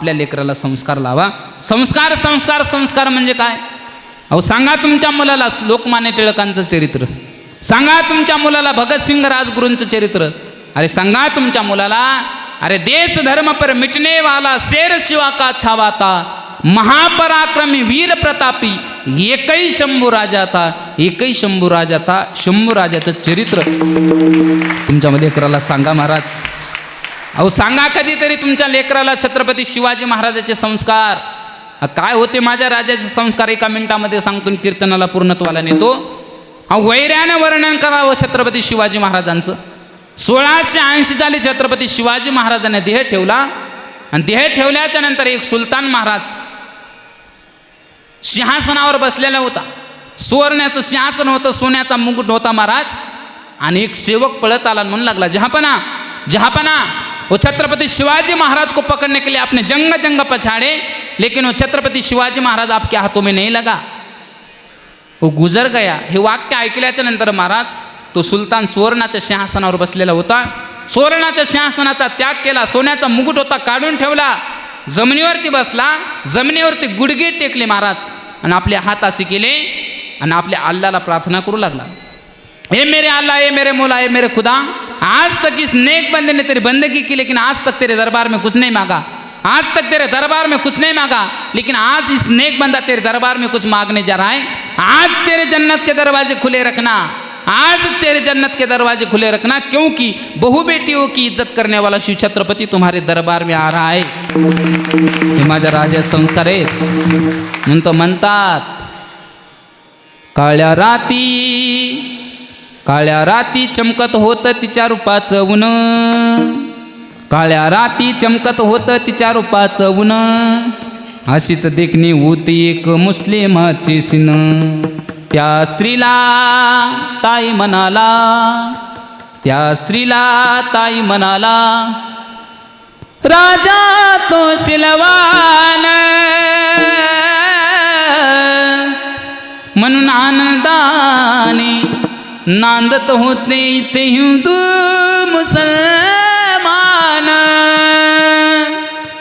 आपल्या लेकराला संस्कार लावा. संस्कार संस्कार संस्कार म्हणजे काय? अहो सांगा तुमच्या मुलाला लोकमान्य टिळकांचं चरित्र, सांगा तुमच्या मुलाला भगतसिंग राजगुरूंचं चरित्र, अरे सांगा तुमच्या मुलाला अरे देश धर्म पर मिटने वाला शेर शिवा का छावाता, महापराक्रमी वीर प्रतापी एकही शंभू राजा था, एकही शंभू राजा था. शंभू राजाचं चरित्र तुमच्या लेकराला सांगा महाराज. अहो सांगा कधीतरी तुमच्या लेकराला छत्रपती शिवाजी महाराजाचे संस्कार. काय होते माझ्या राजाचे संस्कार एका मिनिटामध्ये सांगतो, कीर्तनाला पूर्णत्वाला नेतो. वैर्यानं वर्णन करावं छत्रपती शिवाजी महाराजांचं. 1680 साली छत्रपती शिवाजी महाराजांनी देह ठेवला आणि देह ठेवल्याच्या नंतर एक सुलतान महाराज सिंहासनावर बसलेला होता. सुवर्णाचं सिंहासन होतं, सोन्याचा मुकुट होता महाराज. आणि एक सेवक पळत आला म्हणू लागला, जहापना जहापना, वो छत्रपति शिवाजी महाराज को पकड़ने के लिए आपने जंग जंग पछाड़े, लेकिन वो छत्रपति शिवाजी महाराज आपके हाथों में नहीं लगा, वो गुजर गया. हे वाक्य ऐकल्याच्या नंतर महाराज तो सुलतान सुवर्णाच्या सिंहासनावर बसलेला होता. सुवर्णाच्या सिंहासनाचा त्याग केला, सोन्याचा मुकुट होता काढून ठेवला, जमिनीवरती बसला, जमिनीवरती गुडघे टेकले महाराज आणि आपले हात असे केले आणि आपल्या अल्लाहला प्रार्थना करू लागला. ए मेरे अल्लाह, ए मेरे मौला, ए मेरे खुदा, आज तक इस नेक बंदे ने तेरी बंदगी की, लेकिन आज तक तेरे दरबार में कुछ नहीं मांगा, आज तक तेरे दरबार में कुछ नहीं मांगा, लेकिन आज इस नेक बंदा तेरे दरबार में कुछ मांगने जा रहा है. आज तेरे जन्नत के दरवाजे खुले रखना, आज तेरे जन्नत के दरवाजे खुले रखना, क्योंकि बहु बेटियों की इज्जत करने वाला शिव छत्रपति तुम्हारे दरबार में आ रहा है. हे माझ्या राजा संस्कार आहेत. म्हणतात काळ्या राती चमकत होतं तिच्या रूपाचं ऊन, काळ्या राती चमकत होतं तिच्या रूपाचं ऊन, अशीच देखणी होती एक मुस्लिमाची सीन. त्या स्त्रीला ताई म्हणाला, त्या स्त्रीला ताई म्हणाला, राजा तो सिलवान, म्हणून आनंदाने नांदत होते इथे हिंदू मुसलमान.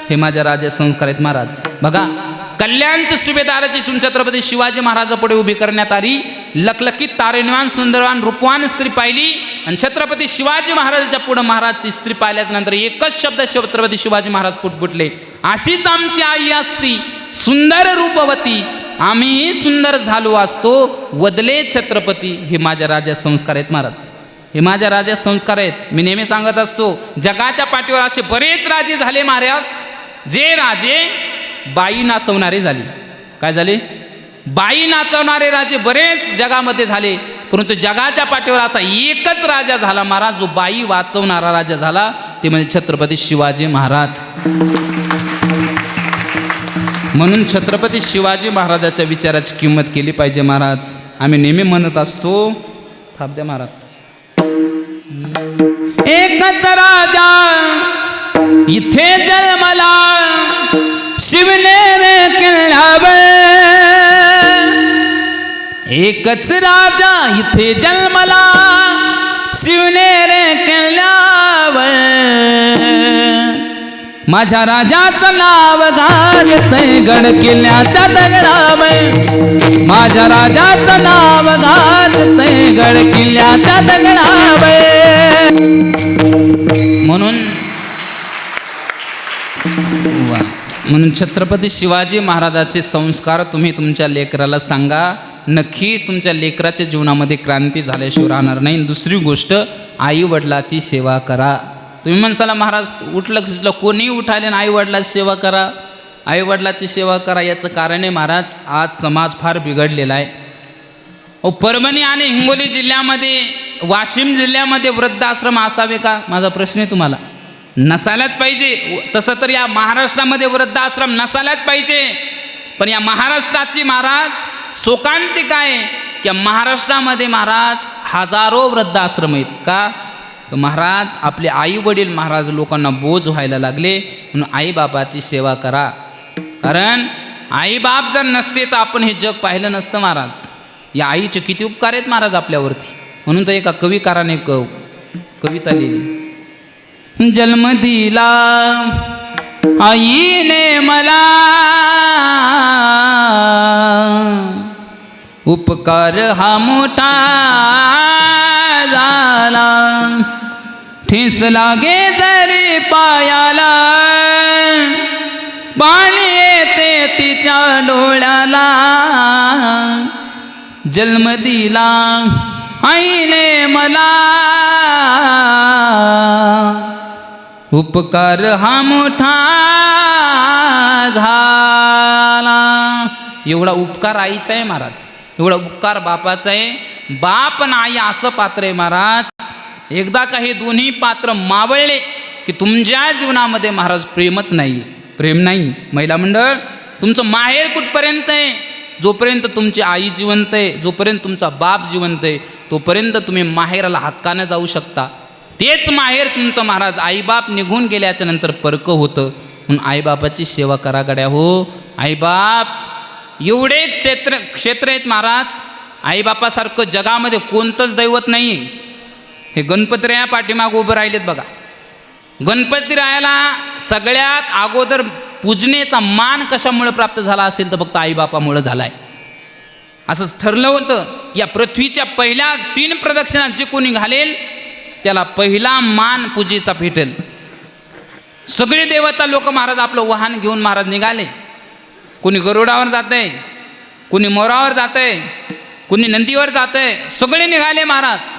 हे माझ्या राजा संस्कार आहेत महाराज. बघा कल्याणच्या सुभेदाराची सून छत्रपती शिवाजी महाराजा पुढे उभी करण्यात आली. लखलखीत तारेनिवान सुंदरवान रूपवान स्त्री पाहिली आणि छत्रपती शिवाजी महाराजाच्या पुढे महाराज ती स्त्री पाहिल्याच्या नंतर एकच शब्द छत्रपती शिवाजी महाराज पुटपुटले, अशीच आमची आई असती सुंदर रूपवती, आम्ही सुंदर झालो असतो वदले छत्रपती. हे माझ्या राजा संस्कार आहेत महाराज. हे माझ्या राजा संस्कार आहेत. मी नेहमी सांगत असतो, जगाच्या पाठीवर असे बरेच राजे झाले महाराज, जे राजे बाई नाचवणारे झाले. काय झाले? बाई नाचवणारे राजे बरेच जगामध्ये झाले, परंतु जगाच्या पाठीवर असा एकच राजा झाला महाराज जो बाई वाचवणारा राजा झाला, ते म्हणजे छत्रपती शिवाजी महाराज. म्हणून छत्रपती शिवाजी महाराजाच्या विचाराची किंमत केली पाहिजे महाराज. आम्ही नेहमी म्हणत असतो, थाप द्या महाराज. एकच राजा इथे जन्मला शिवनेर किल्ल्यावर, एकच राजा इथे जन्मला शिवनेर किल्ल्यावर, माझ्या राजाचं नाव घालतंय गड किल्ल्याच्या दगडावर, माझ्या राजाचं नाव घालतंय गड किल्ल्याच्या दगडावर. म्हणून छत्रपती शिवाजी महाराजाचे संस्कार तुम्ही तुमच्या लेकराला सांगा. नक्कीच तुमच्या लेकराच्या जीवनामध्ये क्रांती झाल्याशिवाय राहणार नाही. दुसरी गोष्ट, आई वडिलाची सेवा करा. तुम्ही म्हणसाला महाराज उठलं कोणी उठाले ना आई वडिलाची सेवा करा, आई वडिलाची सेवा करा. याचं कारण आहे महाराज, आज समाज फार बिघडलेला आहे. परभणी आणि हिंगोली जिल्ह्यामध्ये, वाशिम जिल्ह्यामध्ये वृद्धाश्रम असावे का? माझा प्रश्न आहे तुम्हाला. नसायलाच पाहिजे. तसं तर या महाराष्ट्रामध्ये वृद्धाश्रम नसायलाच पाहिजे, पण या महाराष्ट्राची महाराज शोकांतिक आहे की महाराष्ट्रामध्ये महाराज हजारो वृद्धाश्रम आहेत. का? तर महाराज आपले आई वडील महाराज लोकांना बोज व्हायला लागले. म्हणून आईबापाची सेवा करा. कारण आईबाप जर नसते तर आपण हे जग पाहिलं नसतं महाराज. या आईचे किती उपकार आहेत महाराज आपल्यावरती. म्हणून तर एका कविकाराने कविता लिहिली, जन्म दिला आईने मला उपकार हा मोठा झाला, ठेस लागे जरी पायाला, पाणी येते तिच्या डोळ्याला, जन्म दिला आईने मला, उपकार हा मोठा झाला. एवढा उपकार आईचा आहे महाराज, एवढा उपकार बापाचा आहे. बाप आणि आई असं पात्र आहे महाराज, एकदा का हे दोन्ही पात्र मावळले की तुमच्या जीवनामध्ये महाराज प्रेमच नाही, प्रेम नाही. महिला मंडळ, तुमचं माहेर कुठपर्यंत आहे? जोपर्यंत तुमची आई जिवंत आहे, जोपर्यंत तुमचा बाप जिवंत आहे, तोपर्यंत तुम्ही माहेराला हक्कानं जाऊ शकता. तेच माहेर तुमचं महाराज आईबाप निघून गेल्याच्या नंतर परकं होतं. म्हणून आईबापाची सेवा करा गड्या हो. आईबाप एवढे क्षेत्र आहेत महाराज, आईबापासारखं जगामध्ये कोणतंच दैवत नाही. हे गणपतीराया पाठीमाग उभं राहिलेत बघा. गणपतीरायाला सगळ्यात अगोदर पूजनेचा मान कशामुळे प्राप्त झाला असेल तर फक्त आईबापामुळे झाला आहे. असंच ठरलं होतं, या पृथ्वीच्या पहिल्या 3 प्रदक्षिणात जे कोणी घालेल त्याला पहिला मान पूजेचा भेटेल. सगळे देवता लोक महाराज आपलं वाहन घेऊन महाराज निघाले. कोणी गरुडावर जात आहे, कोणी मोरावर जात आहे, कोणी नंदीवर जात आहे, सगळे निघाले महाराज.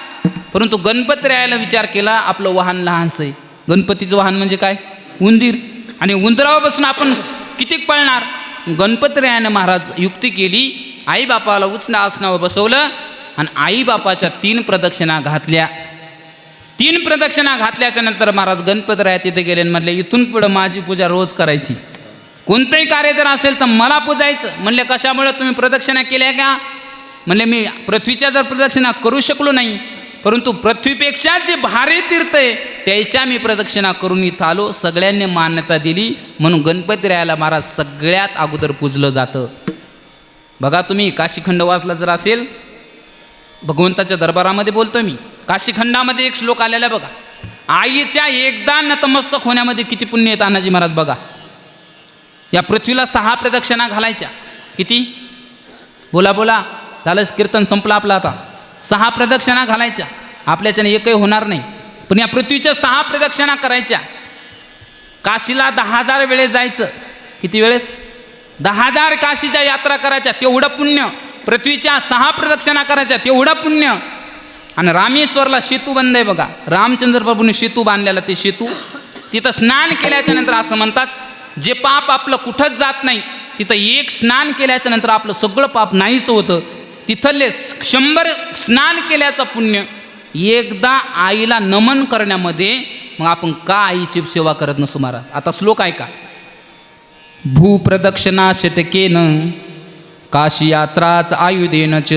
परंतु गणपतीरायाला विचार केला आपलं वाहन लहानसं आहे. गणपतीचं वाहन म्हणजे काय? उंदीर. आणि उंदरावर बसून आपण किती पळणार? गणपतीरायाने महाराज युक्ती केली, आईबापाला उच्च आसनावर बसवलं आणि आईबापाच्या 3 प्रदक्षिणा घातल्या. 3 प्रदक्षिणा घातल्याच्या नंतर महाराज गणपतीराया तिथे गेले आणि म्हणले इथून पुढं माझी पूजा रोज करायची, कोणतंही कार्य जर असेल तर मला पूजायचं. म्हणले कशामुळे तुम्ही प्रदक्षिणा केल्या का? म्हणले मी पृथ्वीच्या जर प्रदक्षिणा करू शकलो नाही, परंतु पृथ्वीपेक्षा जे भारी तीर्थ आहे त्याच्या मी प्रदक्षिणा करून इथं आलो. सगळ्यांनी मान्यता दिली म्हणून गणपतीरायाला महाराज सगळ्यात अगोदर पूजलं जातं. बघा तुम्ही काशीखंड वाचला जर असेल, भगवंताच्या दरबारामध्ये बोलतो मी, काशीखंडामध्ये एक श्लोक आलेला बघा. आईच्या एकदा नतमस्तक होण्यामध्ये किती पुण्य आहे तानाजी महाराज बघा. या पृथ्वीला 6 प्रदक्षिणा घालायच्या. किती? बोला बोला, झालंच कीर्तन संपलं आपलं आता. 6 प्रदक्षिणा घालायच्या, आपल्याच्याने एकही होणार नाही. पण या पृथ्वीच्या 6 प्रदक्षिणा करायच्या. काशीला 10,000 वेळेस जायचं. किती वेळेस? 10,000 काशीच्या यात्रा करायच्या, तेवढं पुण्य. पृथ्वीच्या 6 प्रदक्षिणा करायच्या, तेवढं पुण्य. आणि रामेश्वरला सेतू बंद आहे बघा, रामचंद्र प्रभूने सेतू बांधलेला. ते सेतू तिथं स्नान केल्याच्या नंतर असं म्हणतात, जे पाप आपलं कुठंच जात नाही तिथं एक स्नान केल्याच्या नंतर आपलं सगळं पाप नाहीच होतं. तिथले 100 स्नान केल्याचं पुण्य. एकदा आईला नमन करण्यामध्ये मग आपण का आईची सेवा करत नसू महाराज? आता श्लोक ऐका. भूप्रदक्षिणा शतकेन काशी यात्राच आयुधेनच,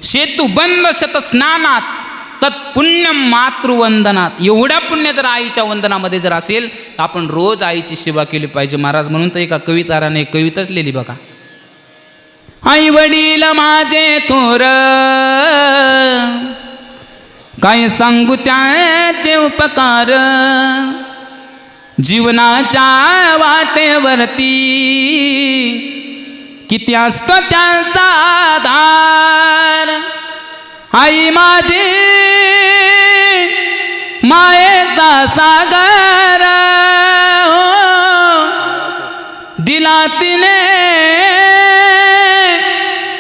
सेतू बंद शत स्नानात तत्पुण्य मातृवंदनात. एवढा पुण्य जर आईच्या वंदनामध्ये जर असेल तर आपण रोज आईची सेवा केली पाहिजे महाराज. म्हणून तर एका कविताराने एक कविताच लिहिली बघा. आई वडील माझे थोर, काय सांगू त्याचे उपकार, जीवनाच्या वाटेवरती किती असतो त्यांचा आधार. आई माझी मायेचा सागर, दिला तिने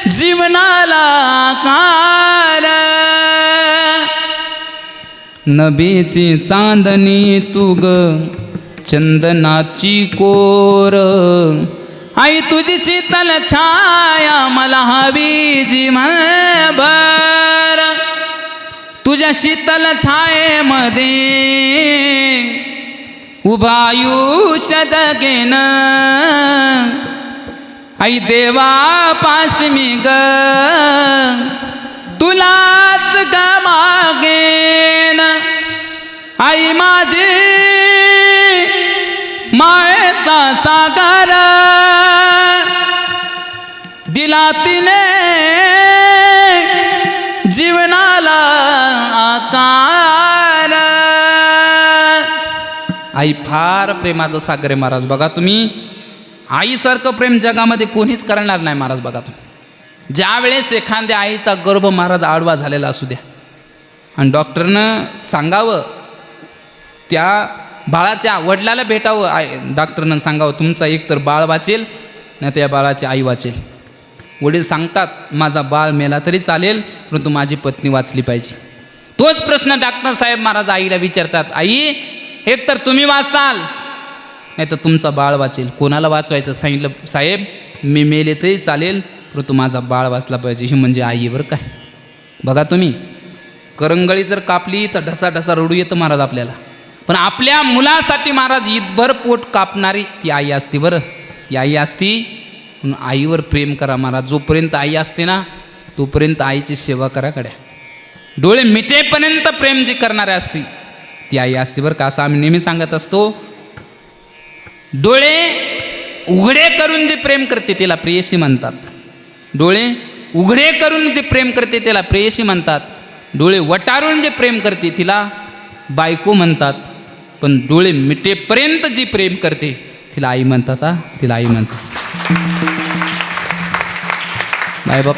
जीवनाला आकार. नभेची चांदणी तू ग चंदनाची कोर, आई तुझी शीतल छाया मला हवी जीवनभर. तुझ्या शीतल छायेमध्ये उभा आयुष्य जगेन. आई देवा पास मी ग तुलाच ग मागेन. आई माझी मायेचा सागर, दिला तिने जीवनाला आकार. आई फार प्रेमाचं सागर आहे महाराज. बघा तुम्ही, आईसारखं प्रेम जगामध्ये कोणीच करणार नाही महाराज. बघा तुम्ही, ज्या वेळेस एखाद्या आईचा गर्भ महाराज आडवा झालेला असू द्या आणि डॉक्टरनं सांगावं, त्या बाळाच्या वडिलाला भेटावं, डॉक्टरनं सांगावं तुमचा एक तर बाळ वाचेल नाही त्या बाळाची आई वाचेल. वडील सांगतात माझा बाळ मेला तरी चालेल परंतु माझी पत्नी वाचली पाहिजे. तोच प्रश्न डॉक्टर साहेब महाराज आईला विचारतात, आई एक तर तुम्ही वाचाल नाही तर तुमचा बाळ वाचेल, कोणाला वाचवायचं? सांगितलं साहेब मी मेले तरी चालेल परंतु माझा बाळ वाचला पाहिजे. ही म्हणजे आई बरं काय. बघा तुम्ही, करंगळी जर कापली तर ढसा ढसा रडू येतं महाराज आपल्याला, पण आपल्या मुलासाठी महाराज ईदभर पोट कापणारी ती आई असते बरं. ती आई असती म्हणून आईवर प्रेम करा महाराज. जोपर्यंत आई असते ना तोपर्यंत आईची सेवा करा कड्या. डोळे मिटेपर्यंत प्रेम जी करणारी असती ती आई असते बरं का. असं आम्ही नेहमी सांगत असतो. डोळे उघडे करून जे प्रेम करते त्याला प्रेयसी म्हणतात. डोळे उघडे करून जे प्रेम करते त्याला प्रेयसी म्हणतात. डोळे वटारून जे प्रेम करते तिला बायको म्हणतात. पण डोळे मिटेपर्यंत जी प्रेम करते तिला आई म्हणतात. तिला आई म्हणतात. बाय बाप.